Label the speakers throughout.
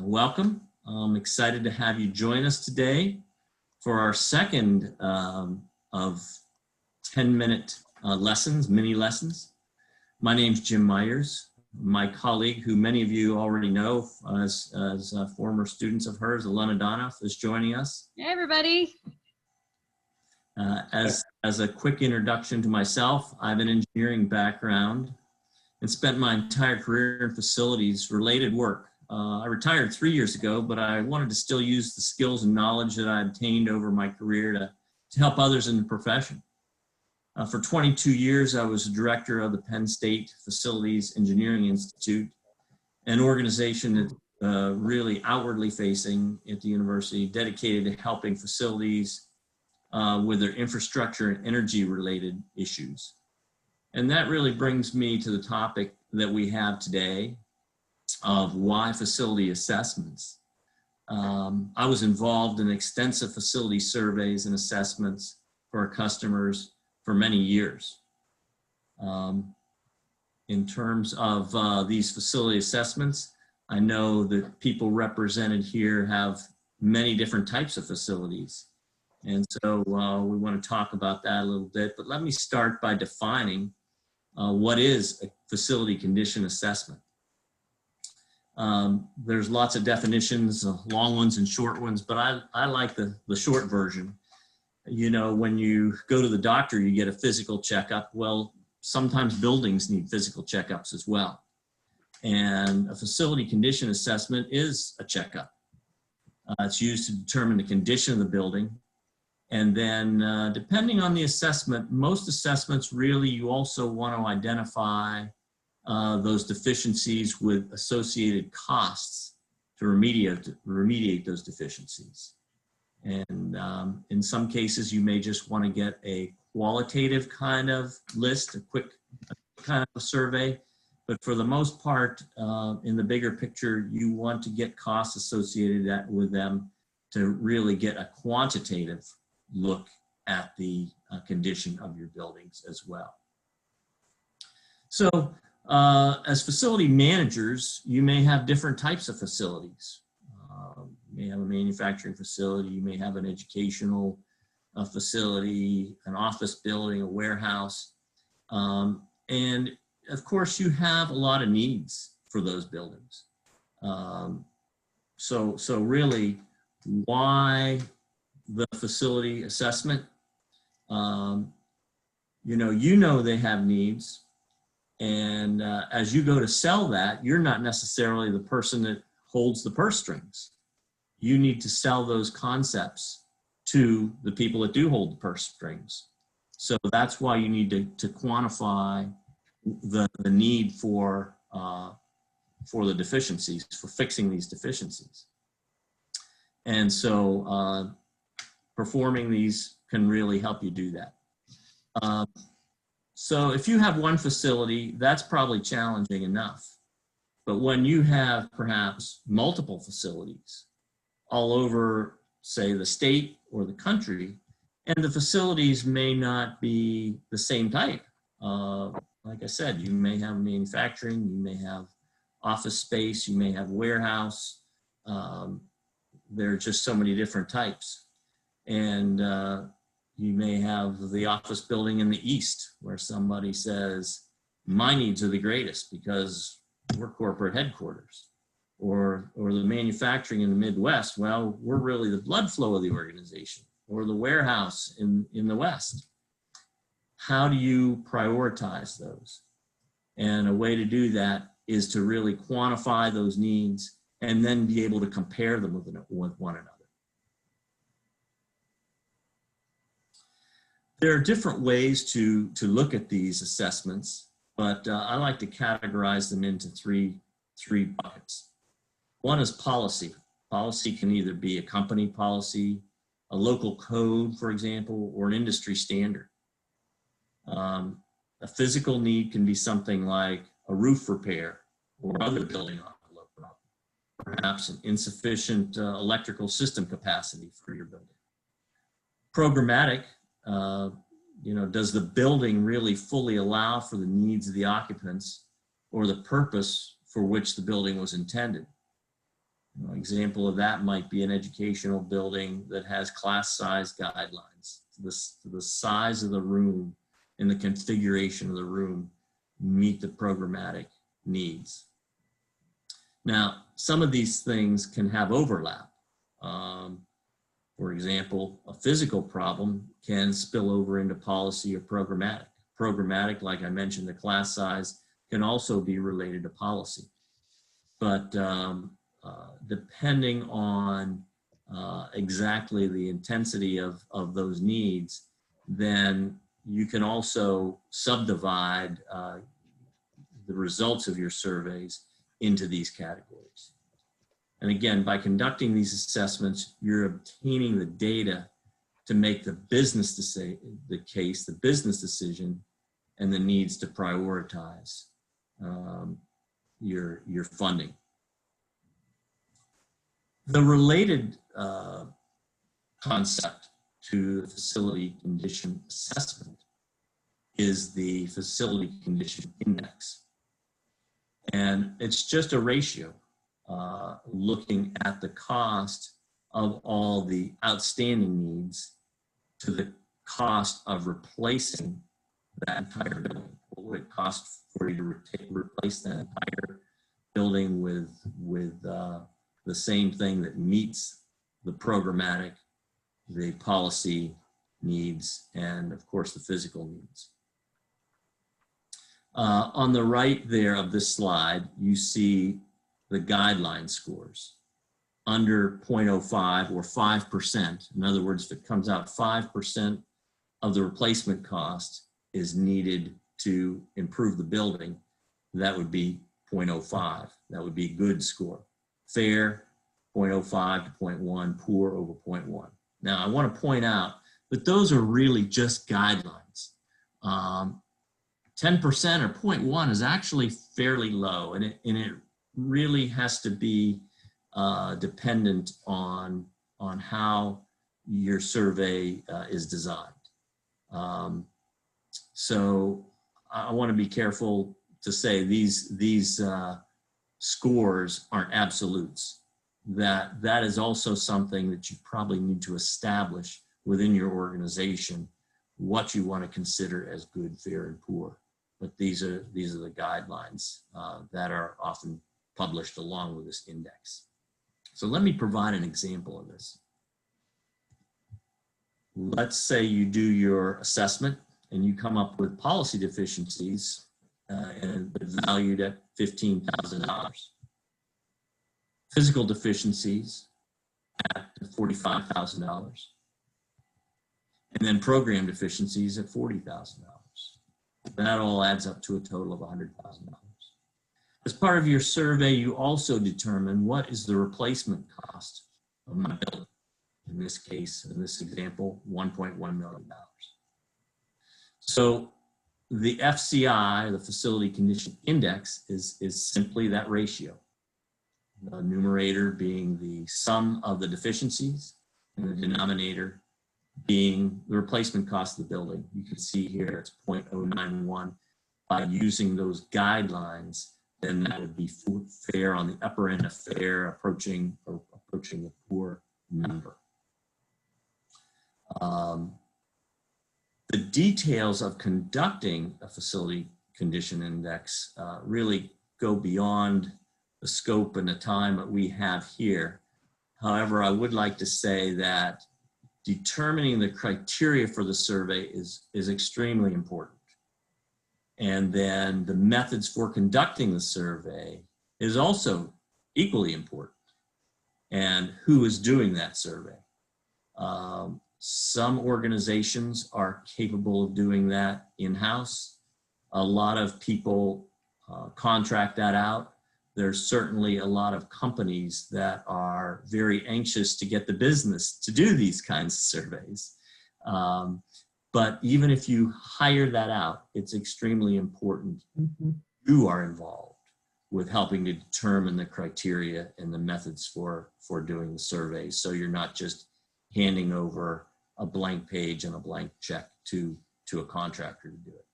Speaker 1: welcome. I'm excited to have you join us today for our second of 10-minute lessons, mini lessons. My name's Jim Myers. My colleague, who many of you already know as former students of hers, Alana Dunoff, is joining us.
Speaker 2: Hey, everybody.
Speaker 1: As a quick introduction to myself, I have an engineering background and spent my entire career in facilities related work. I retired 3 years ago, but I wanted to still use the skills and knowledge that I obtained over my career to help others in the profession. For 22 years, I was the director of the Penn State Facilities Engineering Institute, an organization that really outwardly facing at the university, dedicated to helping facilities with their infrastructure and energy related issues. And that really brings me to the topic that we have today of why facility assessments. I was involved in extensive facility surveys and assessments for our customers for many years. In terms of these facility assessments, I know that people represented here have many different types of facilities. And so we want to talk about that a little bit, but let me start by defining what is a facility condition assessment. There's lots of definitions, long ones and short ones, but I like the short version. You know, when you go to the doctor, you get a physical checkup. Well, sometimes buildings need physical checkups as well. And a facility condition assessment is a checkup. It's used to determine the condition of the building. And then depending on the assessment, most assessments really, you also want to identify those deficiencies with associated costs to remediate those deficiencies. And in some cases, you may just want to get a qualitative kind of list, a quick kind of survey. But for the most part, in the bigger picture, you want to get costs associated with them to really get a quantitative look at the condition of your buildings as well. So as facility managers, you may have different types of facilities. You may have a manufacturing facility, you may have an educational facility, an office building, a warehouse. And of course, you have a lot of needs for those buildings. So really, why the facility assessment? You know they have needs. And as you go to sell that, you're not necessarily the person that holds the purse strings. You need to sell those concepts to the people that do hold the purse strings. So that's why you need to quantify the need for the deficiencies, for fixing these deficiencies. And so performing these can really help you do that. So if you have one facility, that's probably challenging enough. But when you have perhaps multiple facilities all over, say, the state or the country, and the facilities may not be the same type. Like I said, you may have manufacturing, you may have office space, you may have warehouse. There are just so many different types. And you may have the office building in the east where somebody says, my needs are the greatest because we're corporate headquarters. Or the manufacturing in the Midwest, well, we're really the blood flow of the organization. Or the warehouse in the West. How do you prioritize those? And a way to do that is to really quantify those needs and then be able to compare them with one another. There are different ways to look at these assessments, but I like to categorize them into three buckets. One is policy. Policy can either be a company policy, a local code, for example, or an industry standard. A physical need can be something like a roof repair or other building envelope problem, perhaps an insufficient electrical system capacity for your building. Programmatic, does the building really fully allow for the needs of the occupants or the purpose for which the building was intended? An example of that might be an educational building that has class size guidelines. The size of the room and the configuration of the room meet the programmatic needs. Now, some of these things can have overlap. For example, a physical problem can spill over into policy or programmatic. Programmatic, like I mentioned, the class size can also be related to policy. But depending on exactly the intensity of those needs, then you can also subdivide the results of your surveys into these categories. And again, by conducting these assessments, you're obtaining the data to make the business the business decision, and the needs to prioritize your funding. The related concept to the facility condition assessment is the facility condition index. And it's just a ratio looking at the cost of all the outstanding needs to the cost of replacing that entire building. What would it cost for you to replace that entire building with the same thing that meets the programmatic, the policy needs, and of course the physical needs. On the right there of this slide, you see the guideline scores. Under 0.05 or 5%, in other words, if it comes out 5% of the replacement cost is needed to improve the building, that would be 0.05. That would be a good score. Fair, 0.05 to 0.1, poor over 0.1. Now, I want to point out that those are really just guidelines. 10% or 0.1 is actually fairly low, and it really has to be dependent on how your survey is designed. So I want to be careful to say these scores aren't absolutes. That is also something that you probably need to establish within your organization, what you want to consider as good, fair, and poor. But these are the guidelines that are often published along with this index. So let me provide an example of this. Let's say you do your assessment and you come up with policy deficiencies and valued at $15,000. Physical deficiencies at $45,000. And then program deficiencies at $40,000. That all adds up to a total of $100,000. As part of your survey, you also determine what is the replacement cost of my building. In this case, in this example, $1.1 million. So the FCI, the Facility Condition Index, is simply that ratio. The numerator being the sum of the deficiencies and the denominator being the replacement cost of the building. You can see here it's 0.091. By using those guidelines, then that would be fair on the upper end of fair, approaching the poor number. The details of conducting a facility condition index really go beyond the scope and the time that we have here. However, I would like to say that determining the criteria for the survey is extremely important. And then the methods for conducting the survey is also equally important. And who is doing that survey? Some organizations are capable of doing that in-house. A lot of people contract that out. There's certainly a lot of companies that are very anxious to get the business to do these kinds of surveys. But even if you hire that out, it's extremely important you are involved with helping to determine the criteria and the methods for doing the survey. So you're not just handing over a blank page and a blank check to a contractor to do it.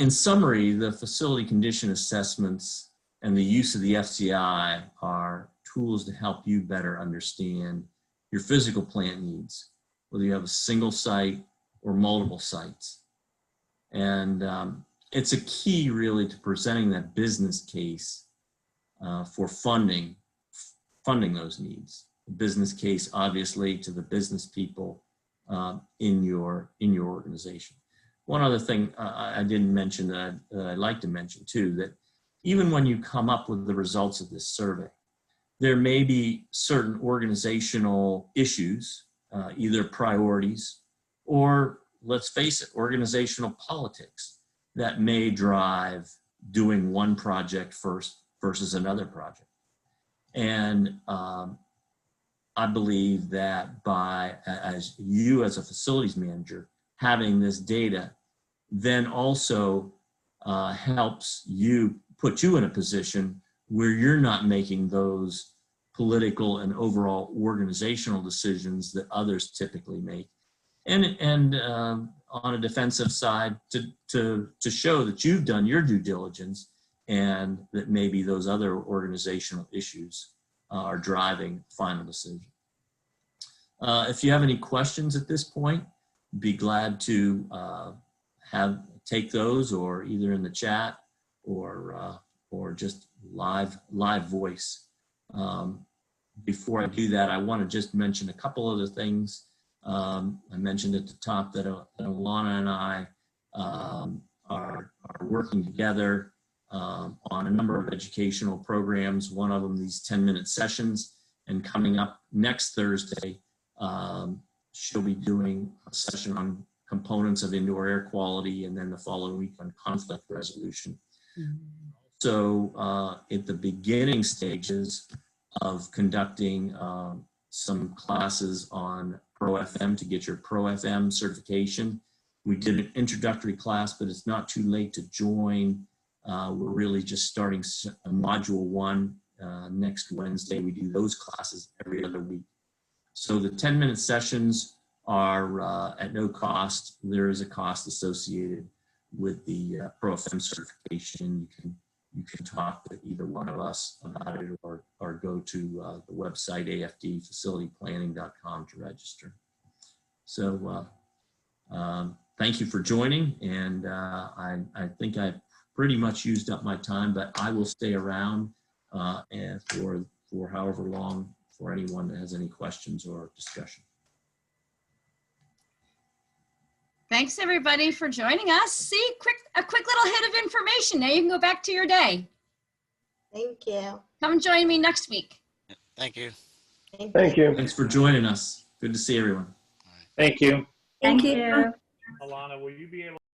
Speaker 1: In summary, the facility condition assessments and the use of the FCI are tools to help you better understand your physical plant needs, whether you have a single site or multiple sites. And it's a key really to presenting that business case for funding those needs. The business case, obviously, to the business people in your organization. One other thing I didn't mention that I'd like to mention too, that even when you come up with the results of this survey, there may be certain organizational issues, either priorities or, let's face it, organizational politics that may drive doing one project first versus another project. And I believe that as a facilities manager, having this data then also helps put you in a position where you're not making those political and overall organizational decisions that others typically make. And on a defensive side, to show that you've done your due diligence and that maybe those other organizational issues are driving final decision. If you have any questions at this point, be glad to take those, or either in the chat or just live voice. Before I do that, I want to just mention a couple other things. I mentioned at the top that Alana and I are working together on a number of educational programs, one of them these 10-minute sessions, and coming up next Thursday, she'll be doing a session on components of indoor air quality, and then the following week on conflict resolution. Mm-hmm. So at the beginning stages of conducting some classes on Pro FM to get your Pro FM certification. We did an introductory class, but it's not too late to join. We're really just starting module 1 next Wednesday. We do those classes every other week. So the 10-minute sessions are at no cost. There is a cost associated with the Pro FM certification. You can talk to either one of us about it, or go to the website afdfacilityplanning.com to register. So thank you for joining, and I think I've pretty much used up my time, but I will stay around and for however long for anyone that has any questions or discussion.
Speaker 2: Thanks everybody for joining us. See, a quick little hit of information. Now you can go back to your day.
Speaker 3: Thank you.
Speaker 2: Come join me next week.
Speaker 4: Thank you.
Speaker 5: Thank you.
Speaker 1: Thanks for joining us. Good to see everyone.
Speaker 5: Thank you.
Speaker 3: Thank you.
Speaker 5: Alana, will you be able